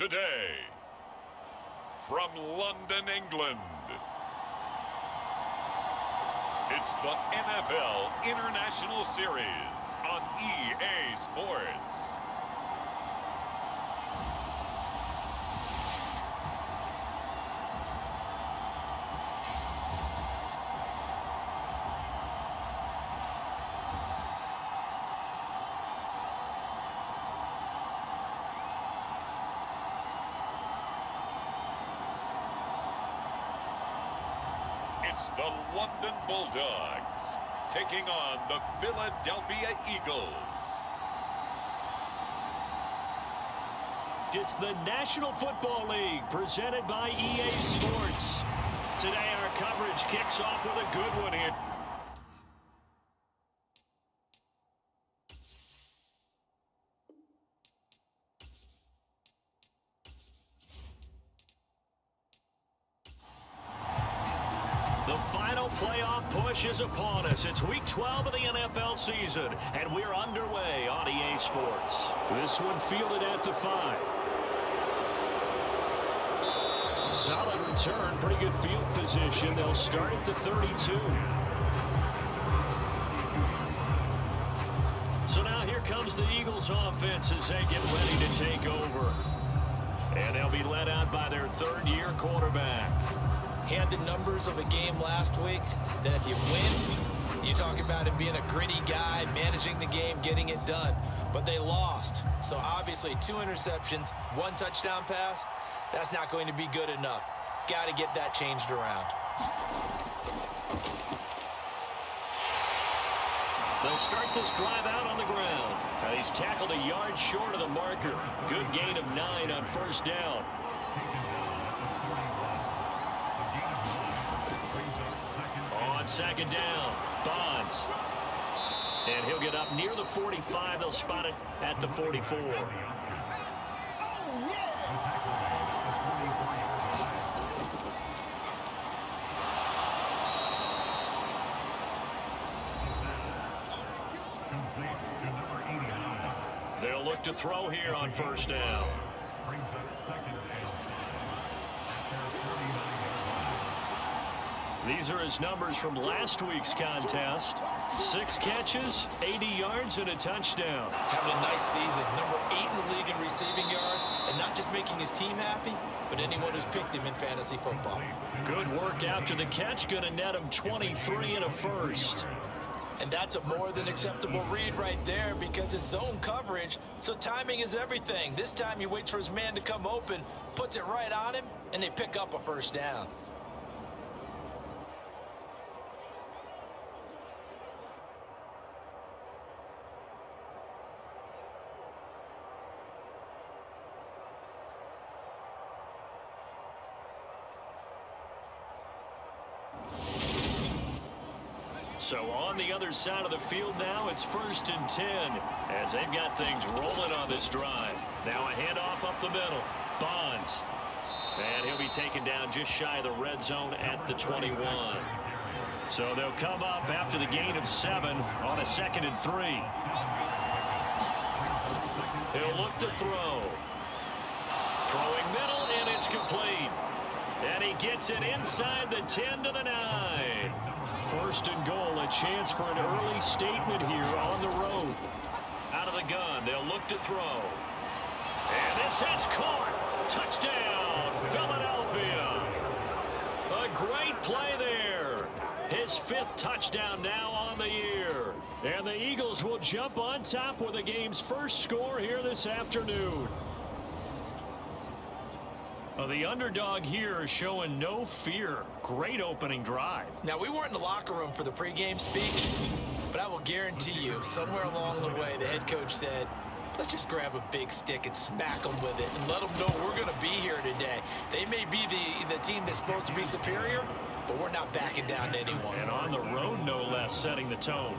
today, from London, England, it's the NFL International Series on EA Sports. It's the London Bulldogs taking on the Philadelphia Eagles. It's the National Football League presented by EA Sports. Today our coverage kicks off with a good one here. The final playoff push is upon us. It's week 12 of the NFL season, and we're underway on EA Sports. This one fielded at the 5. Solid return, pretty good field position. They'll start at the 32. So now here comes the Eagles offense as they get ready to take over. And they'll be led out by their third-year quarterback. He had the numbers of a game last week that if you win, you talk about him being a gritty guy, managing the game, getting it done. But they lost. So obviously 2 interceptions, 1 touchdown pass, that's not going to be good enough. Got to get that changed around. They'll start this drive out on the ground. He's tackled a yard short of the marker. Good gain of 9 on first down. On second down, Bonds. And he'll get up near the 45. They'll spot it at the 44. They'll look to throw here on first down. These are his numbers from last week's contest. 6 catches, 80 yards, and a touchdown. Having a nice season. Number 8 in the league in receiving yards, and not just making his team happy, but anyone who's picked him in fantasy football. Good work after the catch. Going to net him 23 and a first. And that's a more than acceptable read right there because it's zone coverage, so timing is everything. This time he waits for his man to come open, puts it right on him, and they pick up a first down. So on the other side of the field now, it's 1st and 10 as they've got things rolling on this drive. Now a handoff up the middle. Bonds. And he'll be taken down just shy of the red zone at the 21. So they'll come up after the gain of 7 on a 2nd and 3. He'll look to throw. Throwing middle, and it's complete. And he gets it inside the 10 to the 9. 1st and goal, a chance for an early statement here on the road. Out of the gun, they'll look to throw. And this is caught. Touchdown, Philadelphia. A great play there. His 5th touchdown now on the year. And the Eagles will jump on top with the game's first score here this afternoon. The underdog here is showing no fear. Great opening drive. Now, we weren't in the locker room for the pregame speech, but I will guarantee you, somewhere along the way, the head coach said, let's just grab a big stick and smack them with it and let them know we're going to be here today. They may be the team that's supposed to be superior, but we're not backing down to anyone. And on the road, no less, setting the tone.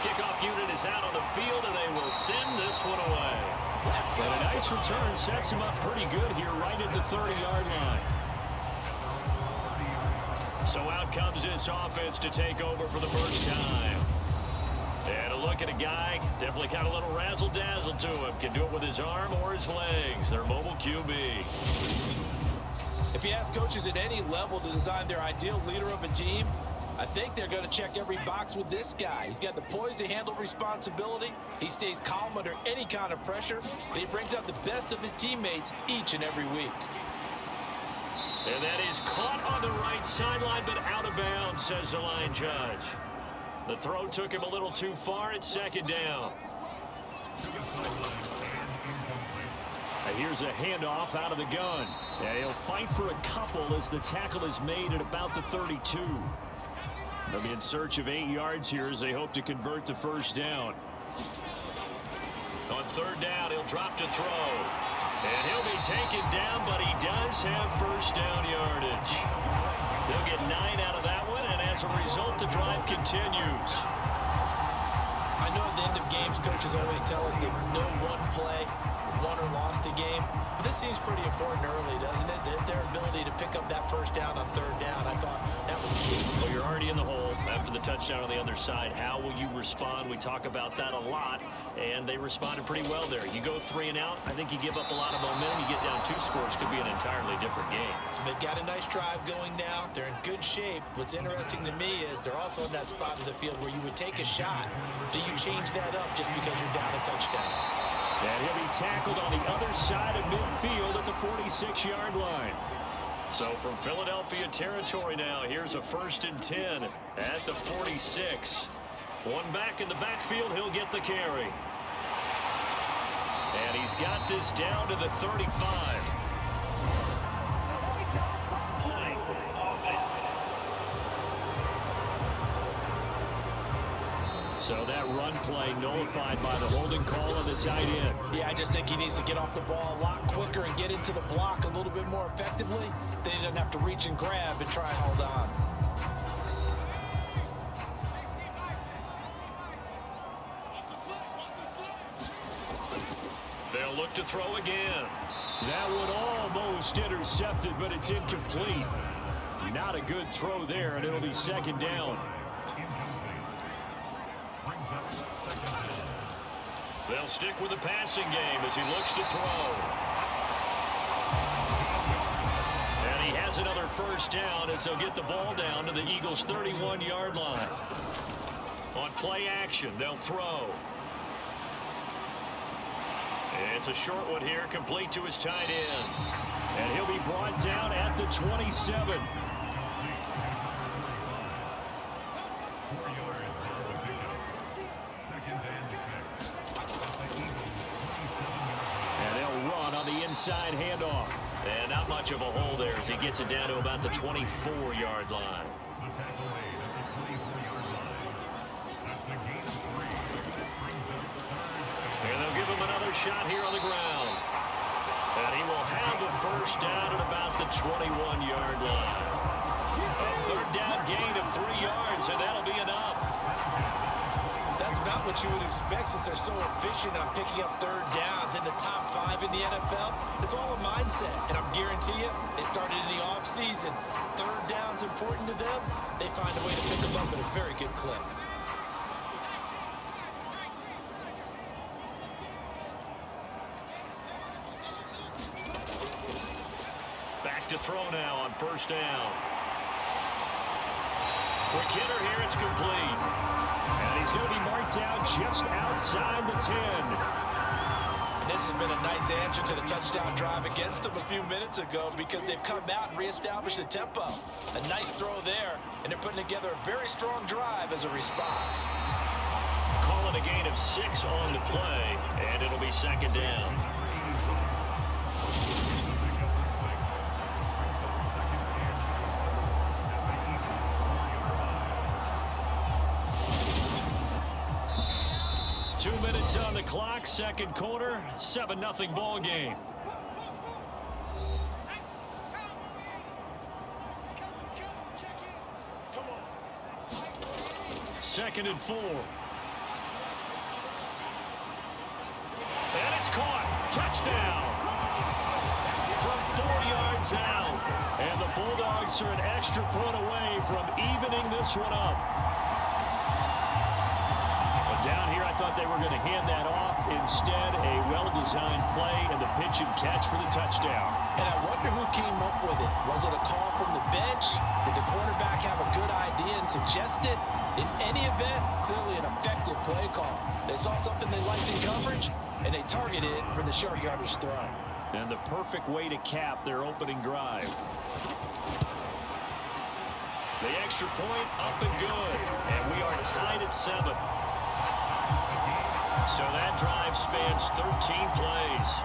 kickoff unit is out on the field, and they will send this one away. And a nice return sets him up pretty good here right at the 30-yard line. So out comes this offense to take over for the first time. And a look at a guy, definitely got a little razzle-dazzle to him. Can do it with his arm or his legs. Their mobile QB. If you ask coaches at any level to design their ideal leader of a team, I think they're going to check every box with this guy. He's got the poise to handle responsibility. He stays calm under any kind of pressure, and he brings out the best of his teammates each and every week. And that is caught on the right sideline, but out of bounds, says the line judge. The throw took him a little too far. It's second down. Here's a handoff out of the gun. Yeah, he'll fight for a couple as the tackle is made at about the 32. They'll be in search of 8 yards here as they hope to convert the first down. On third down, he'll drop to throw. And he'll be taken down, but he does have first down yardage. They'll get 9 out of that one, and as a result, the drive continues. I know at the end of games, coaches always tell us that no one play won or lost a game. This seems pretty important early, doesn't it? Their ability to pick up that first down on third down, I thought that was key. Well, you're already in the hole after the touchdown on the other side. How will you respond? We talk about that a lot, and they responded pretty well there. You go 3 and out, I think you give up a lot of momentum. You get down 2 scores, could be an entirely different game. So they've got a nice drive going now. They're in good shape. What's interesting to me is they're also in that spot of the field where you would take a shot. Do you change that up just because you're down a touchdown? And he'll be tackled on the other side of midfield at the 46-yard line. So from Philadelphia territory now, here's a 1st and 10 at the 46. One back in the backfield, he'll get the carry. And he's got this down to the 35. So that run play nullified by the holding call on the tight end. Yeah, I just think he needs to get off the ball a lot quicker and get into the block a little bit more effectively. Then he doesn't have to reach and grab and try and hold on. They'll look to throw again. That one almost intercepted, but it's incomplete. Not a good throw there, and it'll be second down. They'll stick with the passing game as he looks to throw. And he has another first down as they'll get the ball down to the Eagles' 31-yard line. On play action, they'll throw. It's a short one here, complete to his tight end. And he'll be brought down at the 27. Inside handoff. And not much of a hole there as he gets it down to about the 24-yard line. And they'll give him another shot here on the ground. And he will have the first down at about the 21-yard line. A third down gain of 3 yards, and that'll be enough. That's about what you would expect since they're so efficient on picking up third downs in the top 5 in the NFL. It's all a mindset, and I'm guarantee you, they started in the offseason. Third down's important to them. They find a way to pick them up at a very good clip. Back to throw now on first down. Quick hitter here, it's complete. And he's going to be marked down just outside the 10. And this has been a nice answer to the touchdown drive against them a few minutes ago because they've come out and reestablished the tempo. A nice throw there, and they're putting together a very strong drive as a response. Call it a gain of 6 on the play, and it'll be second down. On the clock, second quarter, 7-0 ball game. Second and 4. It's caught. Touchdown. From 4 yards out. And the Bulldogs are an extra point away from evening this one up. But down here, I thought they were going to hand that off. Instead, a well-designed play and the pitch and catch for the touchdown. And I wonder who came up with it. Was it a call from the bench? Did the quarterback have a good idea and suggest it? In any event, clearly an effective play call. They saw something they liked in coverage, and they targeted it for the short yardage throw. And the perfect way to cap their opening drive. The extra point up and good. And we are tied at 7. So that drive spans 13 plays.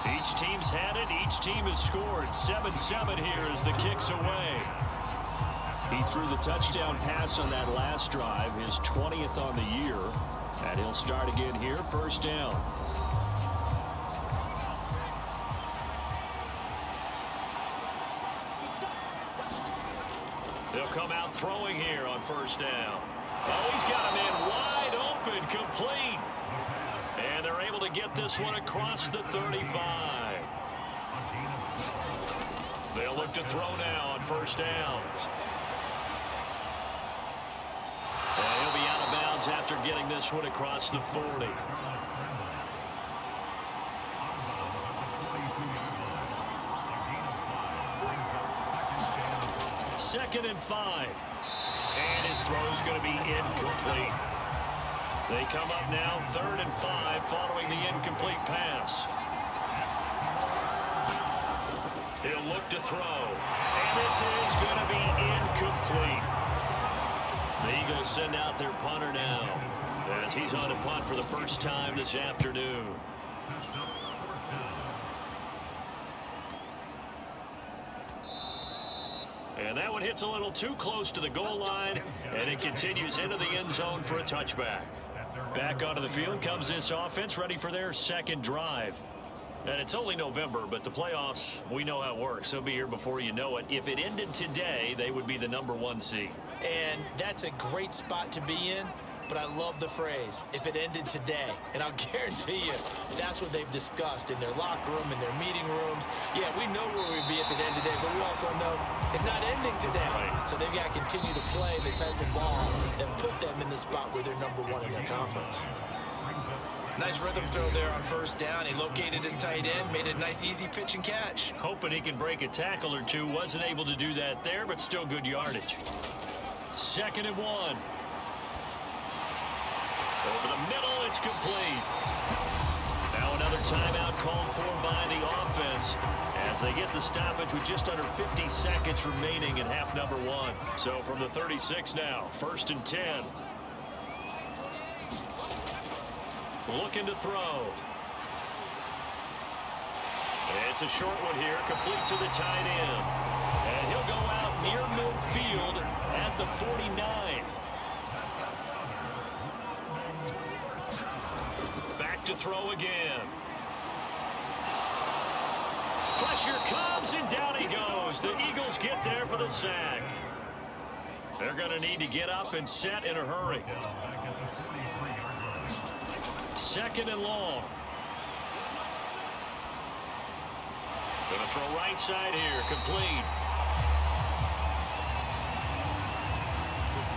Each team's had it. Each team has scored. 7-7 here as the kick's away. He threw the touchdown pass on that last drive, his 20th on the year. And he'll start again here, first down. They'll come out throwing here on first down. Oh, he's got a man wide open, complete. And they're able to get this one across the 35. They'll look to throw now on first down. And he'll be out of bounds after getting this one across the 40. Second and 5. And his throw's going to be incomplete. They come up now, 3rd and 5, following the incomplete pass. He'll look to throw. And this is going to be incomplete. The Eagles send out their punter now, as he's on to punt for the first time this afternoon. And that one hits a little too close to the goal line, and it continues into the end zone for a touchback. Back onto the field comes this offense, ready for their second drive. And it's only November, but the playoffs, we know how it works. They'll be here before you know it. If it ended today, they would be the #1 seed. And that's a great spot to be in, but I love the phrase, if it ended today. And I'll guarantee you, that's what they've discussed in their locker room, in their meeting rooms. Yeah, we know where we'd be if it ended today, but we also know it's not ending today. Right. So they've got to continue to play the type of ball that put them in the spot where they're #1 in their conference. Nice rhythm throw there on first down. He located his tight end, made a nice easy pitch and catch. Hoping he can break a tackle or two. Wasn't able to do that there, but still good yardage. 2nd and 1. Over the middle, it's complete. Now another timeout called for by the offense as they get the stoppage with just under 50 seconds remaining in half #1. So from the 36 now, 1st and 10. Looking to throw. It's a short one here, complete to the tight end. And he'll go out near midfield at the 49. Back to throw again. Pressure comes, and down he goes. The Eagles get there for the sack. They're going to need to get up and set in a hurry. 2nd and long. Going to throw right side here, complete.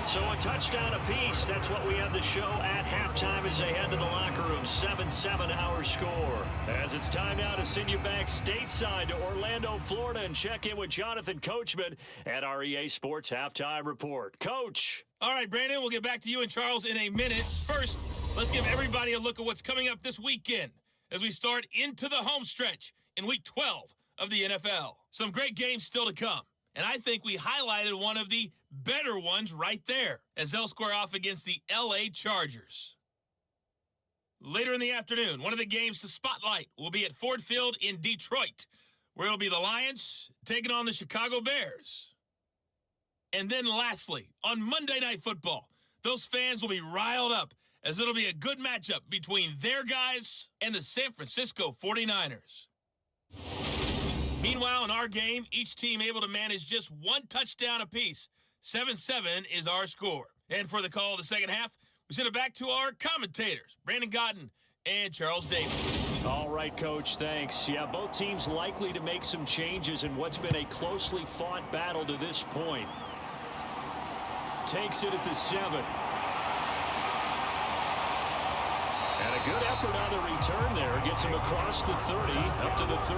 So a touchdown apiece. That's what we have the show at halftime as they head to the locker room. 7-7 our score. As it's time now to send you back stateside to Orlando, Florida, and check in with Jonathan Coachman at our EA Sports Halftime Report. Coach. All right, Brandon, we'll get back to you and Charles in a minute. First, let's give everybody a look at what's coming up this weekend as we start into the home stretch in Week 12 of the NFL. Some great games still to come, and I think we highlighted one of the better ones right there as they'll square off against the LA Chargers. Later in the afternoon, one of the games to spotlight will be at Ford Field in Detroit, where it'll be the Lions taking on the Chicago Bears. And then lastly, on Monday Night Football, Those fans will be riled up as it'll be a good matchup between their guys and the San Francisco 49ers. Meanwhile, in our game, each team able to manage just one touchdown apiece. 7-7 is our score. And for the call of the second half, we send it back to our commentators, Brandon Godden and Charles Davis. All right, Coach, thanks. Yeah, both teams likely to make some changes in what's been a closely fought battle to this point. Takes it at the 7. And a good effort on the return there. Gets him across the 30, up to the 33.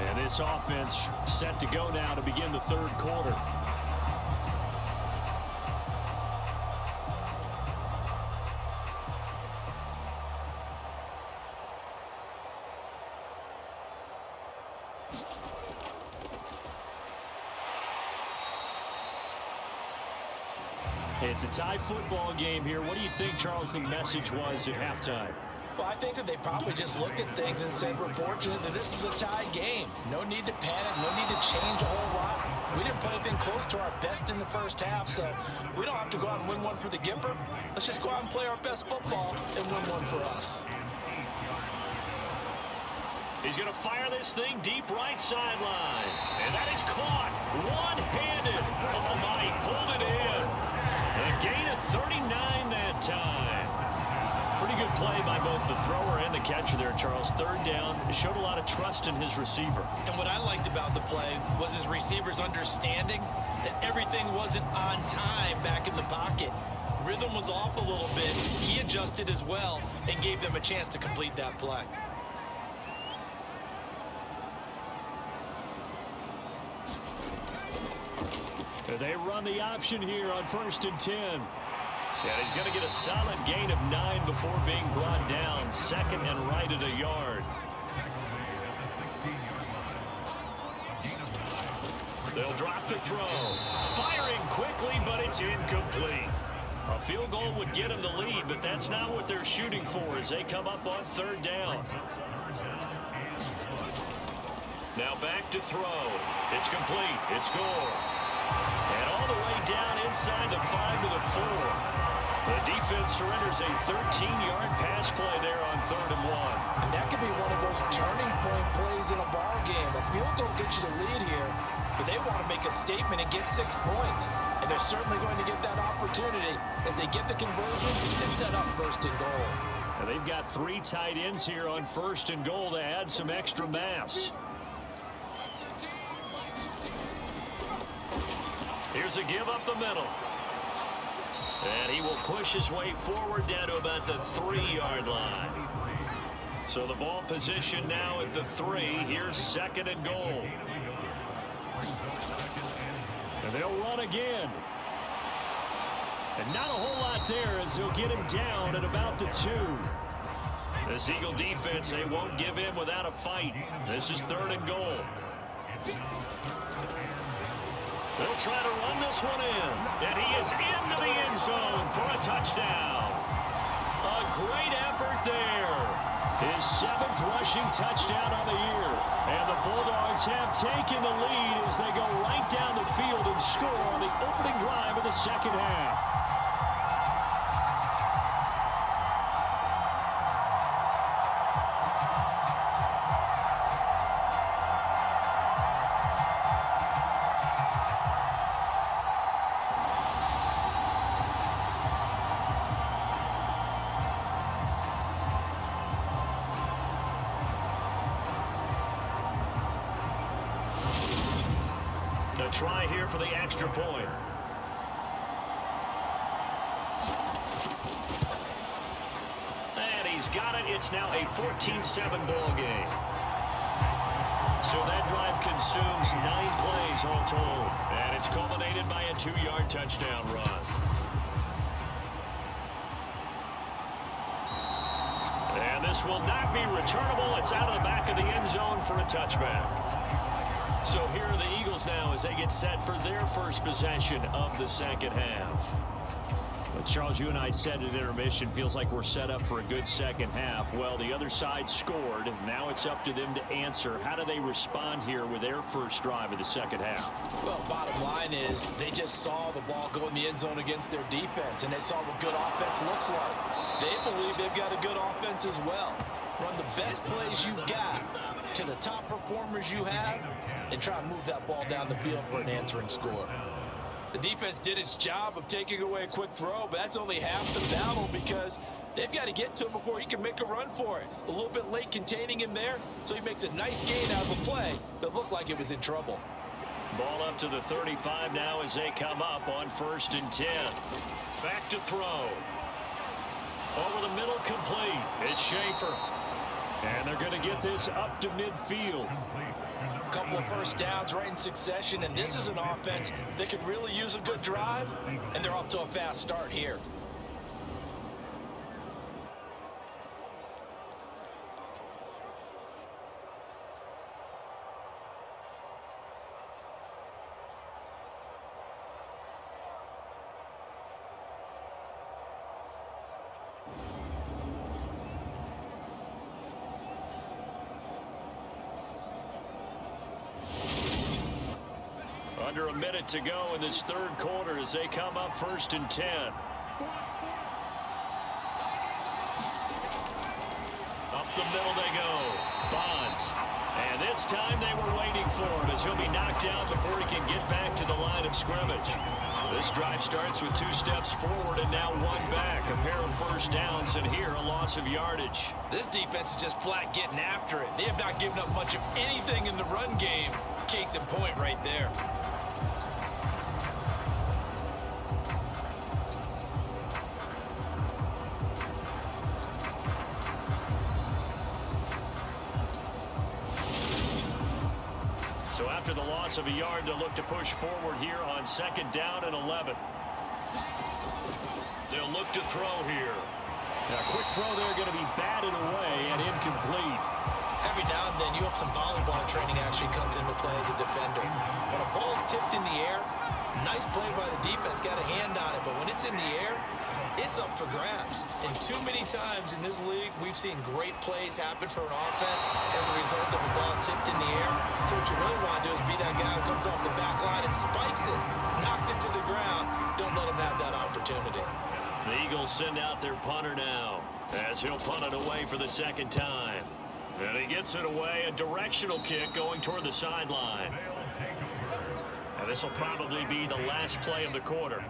And this offense set to go now to begin the third quarter. It's a tie football game here. What do you think, Charles, the message was at halftime? Well, I think that they probably just looked at things and said, we're fortunate that this is a tie game. No need to panic, no need to change a whole lot. We didn't play anything close to our best in the first half, so we don't have to go out and win one for the Gipper. Let's just go out and play our best football and win one for us. He's going to fire this thing deep right sideline. And that is caught one-handed. Oh, my, pulled it in. A gain of 39 that time. Pretty good play by both the thrower and the catcher there, Charles. Third down. Showed a lot of trust in his receiver. And what I liked about the play was his receiver's understanding that everything wasn't on time back in the pocket. Rhythm was off a little bit. He adjusted as well and gave them a chance to complete that play. They run the option here on 1st and 10. And he's going to get a solid gain of 9 before being brought down. Second and right at a yard. They'll drop to throw. Firing quickly, but it's incomplete. A field goal would get him the lead, but that's not what they're shooting for as they come up on third down. Now back to throw. It's complete. It's Gore. And all the way down inside the 5 to the 4. The defense surrenders a 13-yard pass play there on 3rd and 1. And that could be one of those turning point plays in a ball game. A field goal gets you the lead here, but they want to make a statement and get 6 points. And they're certainly going to get that opportunity as they get the conversion and set up 1st and goal. And they've got 3 tight ends here on 1st and goal to add some extra mass. Here's a give up the middle. And he will push his way forward down to about the 3-yard line. So the ball position now at the 3. Here's 2nd and goal. And they'll run again. And not a whole lot there as they'll get him down at about the 2. This Eagle defense, they won't give in without a fight. This is 3rd and goal. They'll try to run this one in. And he is into the end zone for a touchdown. A great effort there. His 7th rushing touchdown on the year. And the Bulldogs have taken the lead as they go right down the field and score on the opening drive of the second half. A try here for the extra point. And he's got it. It's now a 14-7 ball game. So that drive consumes 9 plays all told. And it's culminated by a 2-yard touchdown run. And this will not be returnable. It's out of the back of the end zone for a touchback. So here are the Eagles now as they get set for their first possession of the second half. Well, Charles, you and I said at intermission, feels like we're set up for a good second half. Well, the other side scored. Now it's up to them to answer. How do they respond here with their first drive of the second half? Well, bottom line is is they just saw the ball go in the end zone against their defense, and they saw what good offense looks like. They believe they've got a good offense as well. Run the best plays you've got to the top performers you have and try and move that ball down the field for an answering score. The defense did its job of taking away a quick throw, but that's only half the battle because they've got to get to him before he can make a run for it. A little bit late containing him there, so he makes a nice gain out of a play that looked like it was in trouble. Ball up to the 35 now as they come up on 1st and 10. Back to throw. Over the middle, complete. It's Schaefer. And they're going to get this up to midfield. A couple of first downs right in succession, and this is an offense that could really use a good drive, and they're off to a fast start here. Under a minute to go in this third quarter as they come up 1st and 10. Up the middle they go. Bonds. And this time they were waiting for him as he'll be knocked down before he can get back to the line of scrimmage. This drive starts with 2 steps forward and now 1 back. A pair of first downs, and here a loss of yardage. This defense is just flat getting after it. They have not given up much of anything in the run game. Case in point right there. So after the loss of a yard, they'll look to push forward here on 2nd down and 11. They'll look to throw here. Now, a quick throw there going to be batted away and incomplete. Every now and then, you hope some volleyball training actually comes into play as a defender. When a ball is tipped in the air, nice play by the defense, got a hand on it, but when it's in the air, it's up for grabs. And too many times in this league, we've seen great plays happen for an offense as a result of a ball tipped in the air. So what you really want to do is be that guy who comes off the back line and spikes it, knocks it to the ground. Don't let him have that opportunity. The Eagles send out their punter now as he'll punt it away for the 2nd time. And he gets it away, a directional kick going toward the sideline. And this will probably be the last play of the quarter.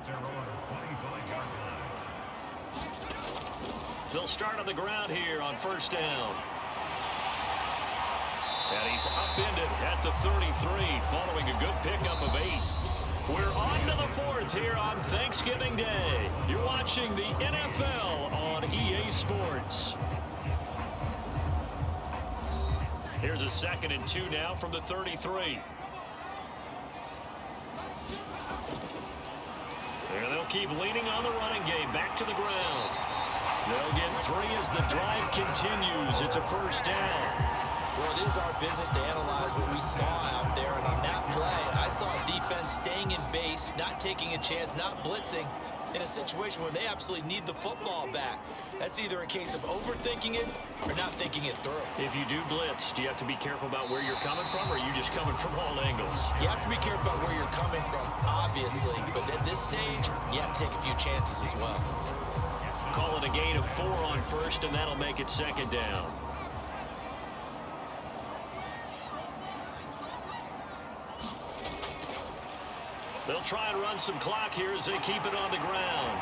They'll start on the ground here on 1st down. And he's upended at the 33 following a good pickup of 8. We're on to the 4th here on Thanksgiving Day. You're watching the NFL on EA Sports. Here's a 2nd and 2 now from the 33. And they'll keep leaning on the running game. Back to the ground. They'll get 3 as the drive continues. It's a 1st down. Well, it is our business to analyze what we saw out there. And on that play, I saw a defense staying in base, not taking a chance, not blitzing in a situation where they absolutely need the football back. That's either a case of overthinking it or not thinking it through. If you do blitz, do you have to be careful about where you're coming from, or are you just coming from all angles? You have to be careful about where you're coming from, obviously. But at this stage, you have to take a few chances as well. Call it a gain of 4 on 1st, and that'll make it 2nd down. They'll try and run some clock here as they keep it on the ground.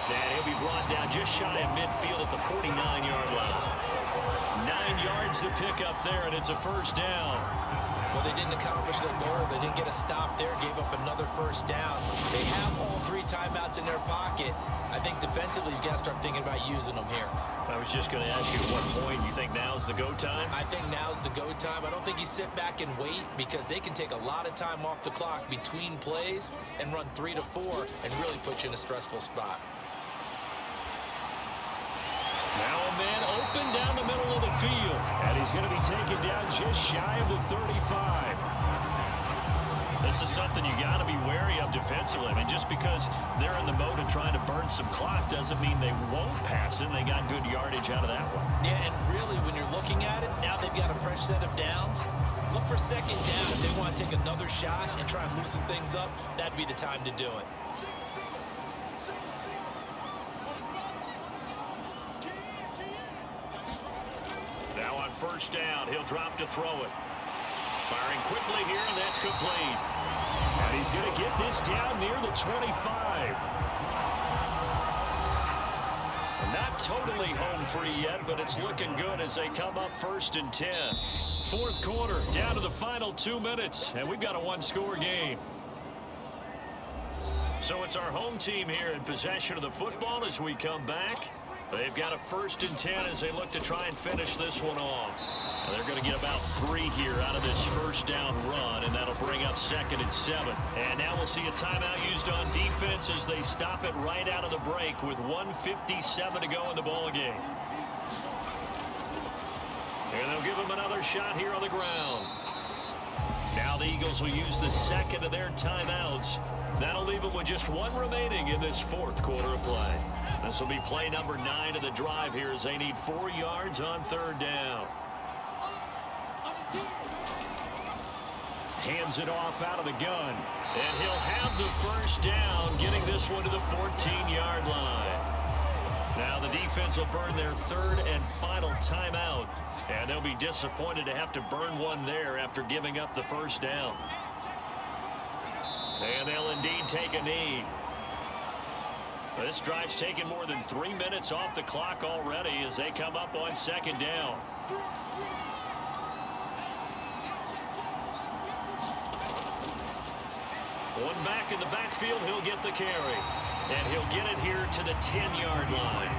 And he'll be brought down just shy of midfield at the 49-yard line. 9 yards to pick up there, and it's a 1st down. Well, they didn't accomplish their goal. They didn't get a stop there, gave up another 1st down. They have all 3 timeouts in their pocket. I think defensively, you've got to start thinking about using them here. I was just going to ask you at what point you think now's the go time? I think now's the go time. I don't think you sit back and wait because they can take a lot of time off the clock between plays and run 3 to 4 and really put you in a stressful spot. Now a man open down the middle of the field, and he's going to be taken down just shy of the 35. This is something you got to be wary of defensively. I mean, just because they're in the mode of trying to burn some clock doesn't mean they won't pass it. They got good yardage out of that one. Yeah, and really, when you're looking at it, now they've got a fresh set of downs. Look for second down. If they want to take another shot and try and loosen things up, that'd be the time to do it. Now on first down, he'll drop to throw it. Firing quickly here, and that's complete. And he's going to get this down near the 25. Not totally home free yet, but it's looking good as they come up 1st and 10. Fourth quarter, down to the final 2 minutes, and we've got a one-score game. So it's our home team here in possession of the football as we come back. They've got a 1st and 10 as they look to try and finish this one off. And they're going to get about 3 here out of this first down run, and that'll bring up 2nd and 7. And now we'll see a timeout used on defense as they stop it right out of the break with 1:57 to go in the ball game. And they'll give them another shot here on the ground. Now the Eagles will use the second of their timeouts. That'll leave them with just 1 remaining in this fourth quarter of play. This will be play number 9 of the drive here as they need 4 yards on 3rd down. Hands it off out of the gun. And he'll have the first down, getting this one to the 14-yard line. Now the defense will burn their 3rd and final timeout. And they'll be disappointed to have to burn one there after giving up the first down. And they'll indeed take a knee. This drive's taken more than 3 minutes off the clock already as they come up on 2nd down. One back in the backfield, he'll get the carry. And he'll get it here to the 10-yard line.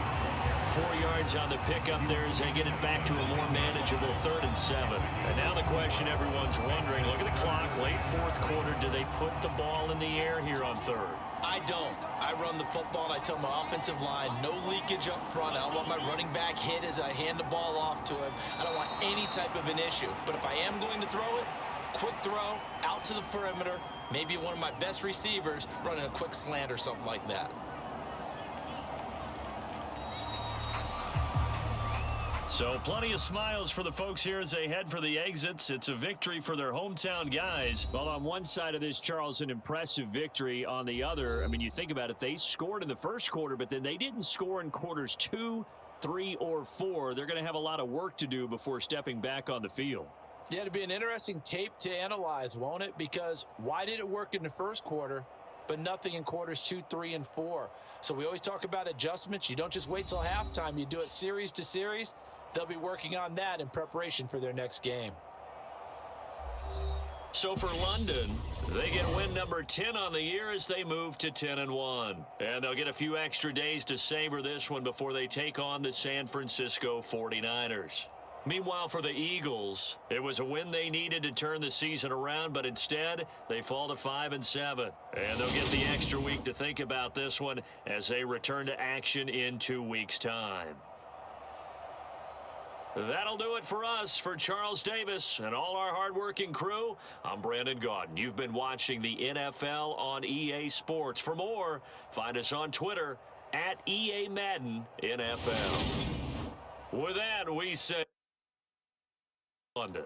4 yards on the pickup there as they get it back to a more manageable 3rd and 7. And now the question everyone's wondering, look at the clock, late fourth quarter, do they put the ball in the air here on 3rd? I don't. I run the football, and I tell my offensive line, no leakage up front. I don't want my running back hit as I hand the ball off to him. I don't want any type of an issue. But if I am going to throw it, quick throw, out to the perimeter, maybe one of my best receivers running a quick slant or something like that. So plenty of smiles for the folks here as they head for the exits. It's a victory for their hometown guys. Well, on one side of this, Charles, an impressive victory. On the other, I mean, you think about it, they scored in the first quarter, but then they didn't score in quarters 2, 3, or 4. They're going to have a lot of work to do before stepping back on the field. Yeah, it'll be an interesting tape to analyze, won't it? Because why did it work in the first quarter, but nothing in quarters 2, 3, and 4? So we always talk about adjustments. You don't just wait till halftime. You do it series to series. They'll be working on that in preparation for their next game. So for London, they get win number 10 on the year as they move to 10-1. And they'll get a few extra days to savor this one before they take on the San Francisco 49ers. Meanwhile, for the Eagles, it was a win they needed to turn the season around, but instead, they fall to 5-7. And they'll get the extra week to think about this one as they return to action in 2 weeks' time. That'll do it for us. For Charles Davis and all our hardworking crew, I'm Brandon Gaudin. You've been watching the NFL on EA Sports. For more, find us on Twitter at EA Madden NFL. With that, we say London.